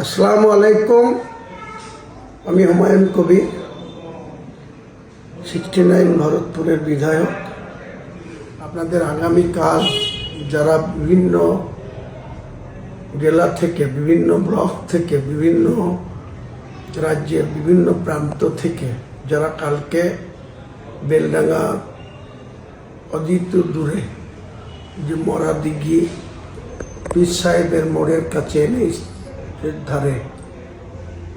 আসসালামু আলাইকুম। আমি হুমায়ুন কবির, 69 ভরতপুরের বিধায়ক। আপনাদের আগামীকাল যারা বিভিন্ন জেলা থেকে, বিভিন্ন ব্লক থেকে, বিভিন্ন রাজ্যের বিভিন্ন প্রান্ত থেকে যারা কালকে বেলডাঙ্গা অদিত দূরে যে মরা দিঘি পীর সাহেবের মোড়ের কাছে এনে ধারে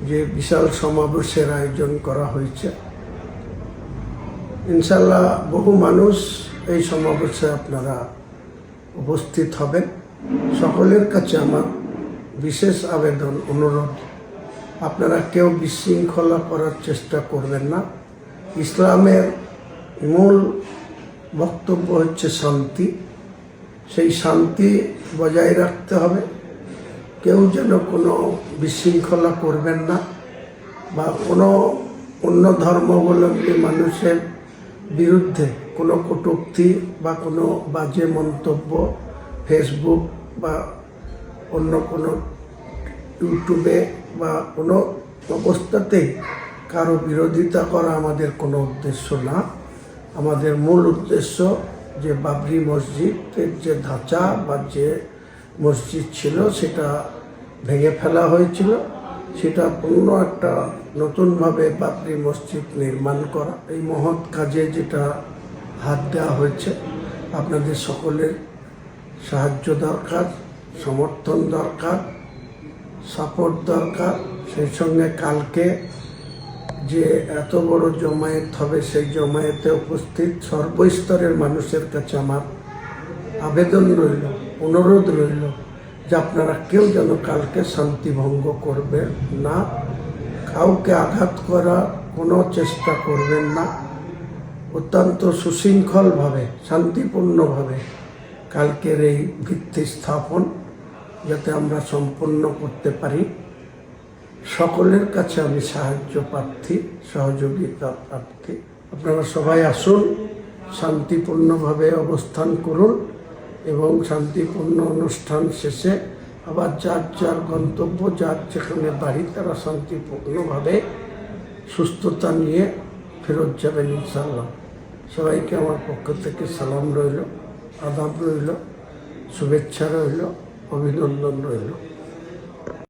যে বিশাল সমাবেশের আয়োজন করা হয়েছে, ইনশাল্লাহ বহু মানুষ এই সমাবেশে আপনারা উপস্থিত হবেন। সকলের কাছে আমার বিশেষ আবেদন, অনুরোধ, আপনারা কেউ বিশৃঙ্খলা করার চেষ্টা করবেন না। ইসলামের মূল বক্তব্য হচ্ছে শান্তি। সেই শান্তি বজায় রাখতে হবে। কেউ যেন কোনো বিশৃঙ্খলা করবেন না বা কোনো অন্য ধর্মাবলম্বী মানুষের বিরুদ্ধে কোনো কটূক্তি বা কোনো বাজে মন্তব্য ফেসবুক বা অন্য কোনো ইউটিউবে বা কোনো অবস্থাতেই কারো বিরোধিতা করা আমাদের কোনো উদ্দেশ্য না। আমাদের মূল উদ্দেশ্য যে বাবরি মসজিদের যে ধাঁচা বা যে মসজিদ ছিল সেটা ভেঙে ফেলা হয়েছিল, সেটা পূর্ণ একটা নতুনভাবে বাবরি মসজিদ নির্মাণ করা, এই মহৎ কাজে যেটা হাত দেওয়া হয়েছে। আপনাদের সকলের সাহায্য দরকার, সমর্থন দরকার, সাপোর্ট দরকার। সেই সঙ্গে কালকে যে এত বড় জমায়েত হবে, সেই জমায়েতে উপস্থিত সর্বস্তরের মানুষের কাছে আমার আবেদন রইল, অনুরোধ রইল যে আপনারা কেউ যেন কালকে শান্তি ভঙ্গ করবেন না, কাউকে আঘাত করার কোনো চেষ্টা করবেন না। অত্যন্ত সুশৃঙ্খলভাবে, শান্তিপূর্ণভাবে কালকের এই ভিত্তি স্থাপন যাতে আমরা সম্পন্ন করতে পারি, সকলের কাছে আমি সাহায্য প্রার্থী, সহযোগিতা প্রার্থী। আপনারা সবাই আসুন, শান্তিপূর্ণভাবে অবস্থান করুন এবং শান্তিপূর্ণ অনুষ্ঠান শেষে আবার যার যার গন্তব্য, যার যেখানে বাড়ি, তারা শান্তিপূর্ণভাবে সুস্থতা নিয়ে ফেরত যাবেন ইনশাল্লাহ। সবাইকে আমার পক্ষ থেকে সালাম রইল, আদাব রইল, শুভেচ্ছা রইল, অভিনন্দন রইল।